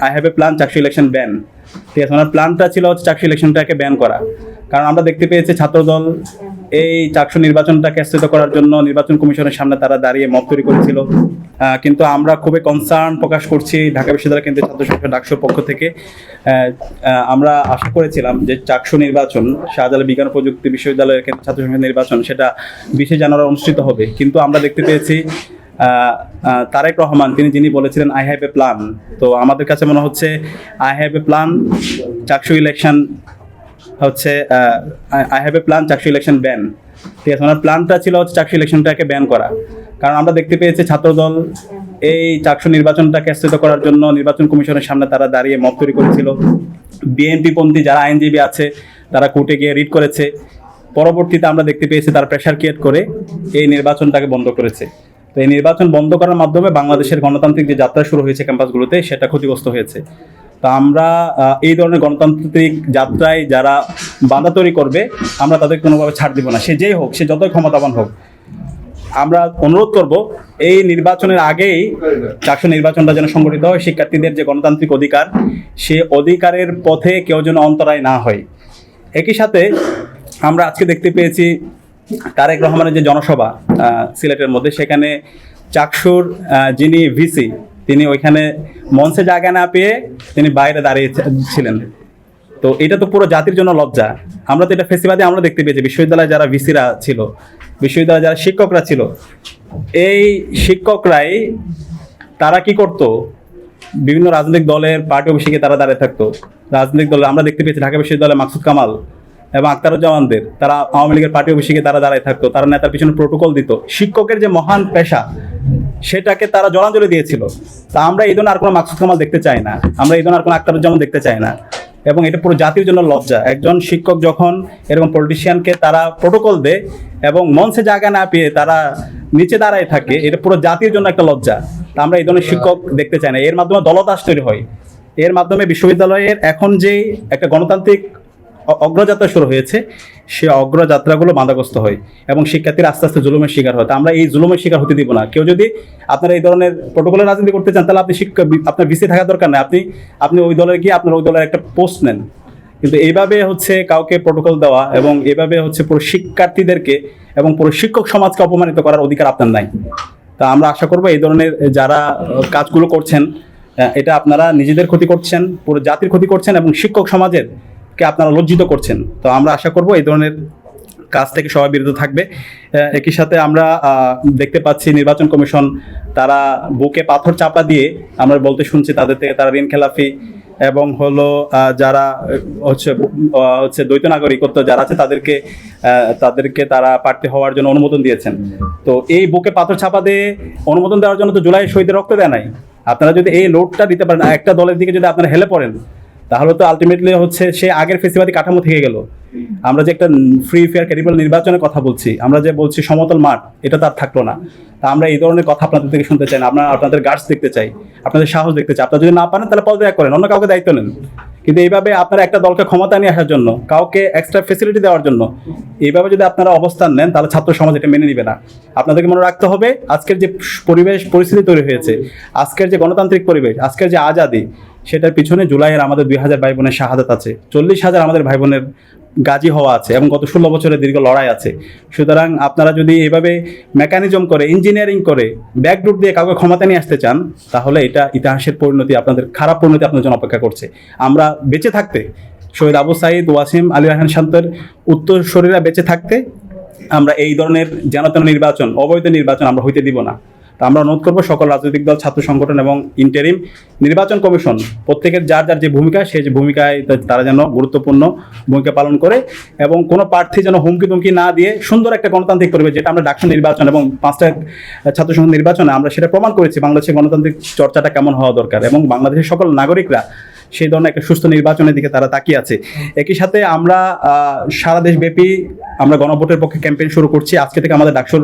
I have a plan Chaksu election ban. ঠিক আছে, ওনার প্ল্যানটা ছিল হচ্ছে চাকসু ইলেকশনটাকে ব্যান করা। কারণ আমরা দেখতে পেয়েছি ছাত্রদল এই চাকসু নির্বাচনটাকে স্থগিত করার জন্য নির্বাচন কমিশনের সামনে তারা দাঁড়িয়ে মত তৈরি করেছিল। কিন্তু আমরা খুবই কনসার্ন প্রকাশ করছি ঢাকা বিশ্ববিদ্যালয় কেন্দ্রীয় ছাত্র সংসদ ডাকসুর পক্ষ থেকে। আমরা আশা করেছিলাম যে চাকসু নির্বাচন শাহজালাল বিজ্ঞান ও প্রযুক্তি বিশ্ববিদ্যালয়ের কেন্দ্রীয় ছাত্র সংসদ নির্বাচন সেটা 20 জানুয়ারি অনুষ্ঠিত হবে, কিন্তু আমরা দেখতে পেয়েছি তারেক রহমান যিনি বলেছিলেন আই হ্যাভ এ প্ল্যান। তো আমাদের কাছে মনে হচ্ছে I have a plan Chaksu election হচ্ছে I have a plan Chaksu election ban. ঠিক আছে, ওনার প্ল্যানটা ছিল হচ্ছে চাকসু ইলেকশনটাকে ব্যান করা। কারণ আমরা দেখতে পেয়েছি ছাত্রদল এই চাকসু নির্বাচনটাকে স্থগিত করার জন্য নির্বাচন কমিশনের সামনে তারা দাঁড়িয়ে মত তৈরি করেছিল। বিএনপিপন্থী যারা আইনজীবী আছে তারা কোর্টে গিয়ে রিট করেছে। পরবর্তীতে আমরা দেখতে পেয়েছি তারা প্রেশার ক্রিয়েট করে এই নির্বাচনটাকে বন্ধ করেছে। তো এই নির্বাচন বন্ধ করার মাধ্যমে বাংলাদেশের গণতান্ত্রিক যে যাত্রা শুরু হয়েছে ক্যাম্পাসগুলোতে সেটা ক্ষতিগ্রস্ত হয়েছে। তো আমরা এই ধরনের গণতান্ত্রিক যাত্রায় যারা বাধা তৈরি করবে আমরা তাদের কোনোভাবে ছাড় দিব না, সে যেই হোক, সে যতই ক্ষমতাবান হোক। আমরা অনুরোধ করব এই নির্বাচনের আগেই চাকসু নির্বাচনটা যেন সংগঠিত হয়। শিক্ষার্থীদের যে গণতান্ত্রিক অধিকার, সে অধিকারের পথে কেউ যেন অন্তরায় না হয়। একই সাথে আমরা আজকে দেখতে পেয়েছি তারেক রহমানের যে জনসভা সিলেটের মধ্যে, সেখানে চাকসুর যিনি ভিসি তিনি ওইখানে মঞ্চে জায়গা না পেয়ে তিনি বাইরে দাঁড়িয়ে ছিলেন। তো এটা তো পুরো জাতির জন্য লজ্জা। আমরা তো এটা ফেসিবাদী আমরা দেখতে পেয়েছি। বিশ্ববিদ্যালয়ে যারা ভিসিরা ছিল, বিশ্ববিদ্যালয়ে যারা শিক্ষকরা ছিল, এই শিক্ষকরাই তারা কি করতো, বিভিন্ন রাজনৈতিক দলের পার্টি অফিসে তারা দাঁড়িয়ে থাকতো। রাজনৈতিক দলে আমরা দেখতে পেয়েছি ঢাকা বিশ্ববিদ্যালয়ে মাকসুদ কামাল এবং আখতারুজ্জামানদের, তারা আওয়ামী লীগের পার্টি অফিসে তারা দাঁড়ায় থাকতো, তারা নেতার পিছনে প্রোটোকল দিত। শিক্ষকের যে মহান পেশা সেটাকে তারা জলাঞ্জলি দিয়েছিল। তা আমরা এই ধরনের আর কোনো মাকসুদ কামাল দেখতে চাই না, আমরা এই ধরনের আর কোনো আখতারুজ্জামান দেখতে চাই না। এবং এটা পুরো জাতির জন্য লজ্জা। একজন শিক্ষক যখন এরকম পলিটিশিয়ানকে তারা প্রোটোকল দেয় এবং মঞ্চে জায়গা না পেয়ে তারা নিচে দাঁড়ায় থাকে, এটা পুরো জাতির জন্য একটা লজ্জা। তা আমরা এই ধরনের শিক্ষক দেখতে চাই না। এর মাধ্যমে দলদাস তৈরি হয়। এর মাধ্যমে বিশ্ববিদ্যালয়ের এখন যে একটা গণতান্ত্রিক অগ্রযাত্রা শুরু হয়েছে, সে অগ্রযাত্রাগুলো বাধাগ্রস্ত হয় এবং শিক্ষার্থীরা আস্তে আস্তে জুলুমের শিকার হয়। তা আমরা এই জুলুমের শিকার হতে দিব না। কেউ যদি আপনারা এই ধরনের প্রোটোকলের রাজনীতি করতে চান, তাহলে আপনি আপনার ভিসি থাকা দরকার নেই, আপনি ওই দলে গিয়ে আপনার ওই দলের একটা পোস্ট নেন। কিন্তু এইভাবে হচ্ছে কাউকে প্রোটোকল দেওয়া এবং এইভাবে হচ্ছে পুরো শিক্ষার্থীদেরকে এবং পুরো শিক্ষক সমাজকে অপমানিত করার অধিকার আপনার নাই। তা আমরা আশা করবো এই ধরনের যারা কাজগুলো করছেন, এটা আপনারা নিজেদের ক্ষতি করছেন, পুরো জাতির ক্ষতি করছেন এবং শিক্ষক সমাজের কে আপনারা লজ্জিত করছেন। তো আমরা আশা করব এই ধরনের কাজ থেকে সবাই বিরত থাকবে। একই সাথে আমরা দেখতে পাচ্ছি নির্বাচন কমিশন তারা বুকে পাথর চাপা দিয়ে আমরা বলতে শুনছি তাদের থেকে তারা ঋণ খেলাফি এবং হলো যারা হচ্ছে দ্বৈত নাগরিকত্ব যারা আছে তাদেরকে তারা প্রার্থী হওয়ার জন্য অনুমোদন দিয়েছেন। তো এই বুকে পাথর চাপা দিয়ে অনুমোদন দেওয়ার জন্য তো জুলাই শহীদের রক্ত দেয় নাই। আপনারা যদি এই লোডটা দিতে পারেন, একটা দলের দিকে যদি আপনারা হেলে পড়েন, তাহলে তো আলটিমেটলি হচ্ছে সে আগের ফেসিবাদী কাঠামো থেকে গেল। আমরা যে একটা ফ্রি ফেয়ার ক্রেডিবল নির্বাচনের কথা বলছি, আমরা যে বলছি সমতল মাঠ, এটা তো আর থাকলো না। তা আমরা এই ধরনের কথা আপনাদের থেকে শুনতে চাই না। আপনাদের গার্ডস দেখতে চাই, আপনাদের সাহস দেখতে চাই। আপনারা যদি না পারেন তাহলে পদত্যাগ করেন, অন্য কাউকে দায়িত্ব নেন। কিন্তু এইভাবে আপনারা একটা দলকে ক্ষমতা নিয়ে আসার জন্য, কাউকে এক্সট্রা ফেসিলিটি দেওয়ার জন্য এইভাবে যদি আপনারা অবস্থান নেন, তাহলে ছাত্র সমাজ এটা মেনে নিবে না। আপনাদেরকে মনে রাখতে হবে আজকের যে পরিস্থিতি তৈরি হয়েছে, আজকের যে গণতান্ত্রিক পরিবেশ, আজকের যে আজাদি, সেটার পিছনে জুলাইয়ের আমাদের 2000 ভাই বোনের শাহাদাত আছে, 40,000 আমাদের ভাই বোনের গাজী হওয়া আছে এবং গত 16 বছরের দীর্ঘ লড়াই আছে। সুতরাং আপনারা যদি এইভাবে মেকানিজম করে, ইঞ্জিনিয়ারিং করে, ব্যাকডোর দিয়ে কাউকে ক্ষমতা নিয়ে আসতে চান, তাহলে এটা ইতিহাসের পরিণতি, আপনাদের খারাপ পরিণতি আপনাদের জন্য অপেক্ষা করছে। আমরা বেঁচে থাকতে, শহীদ আবু সাঈদ, ওয়াসিম, আলী রায়হান শান্তের উত্তরসূরিরা বেঁচে থাকতে আমরা এই ধরনের যেন নির্বাচন, অবৈধ নির্বাচন আমরা হইতে দিব না। তা আমরা অনুরোধ করবো সকল রাজনৈতিক দল, ছাত্র সংগঠন এবং ইন্টারিম নির্বাচন কমিশন প্রত্যেকের যার যে ভূমিকা, সেই যে ভূমিকায় তারা যেন গুরুত্বপূর্ণ ভূমিকা পালন করে এবং কোনো প্রার্থী যেন হুমকি তুমকি না দিয়ে সুন্দর একটা গণতান্ত্রিক পরিবেশ, যেটা আমরা ডাকসু নির্বাচন এবং 5টা ছাত্র সংসদ নির্বাচনে আমরা সেটা প্রমাণ করেছি বাংলাদেশের গণতান্ত্রিক চর্চাটা কেমন হওয়া দরকার এবং বাংলাদেশের সকল নাগরিকরা সেই ধরনের একটা সুস্থ নির্বাচনের দিকে তারা তাকিয়ে আছে। একই সাথে আমরা সারা দেশব্যাপী আমরা গণভোটের পক্ষে ক্যাম্পেইন শুরু করছি। আজকে থেকে আমাদের ডাকসুর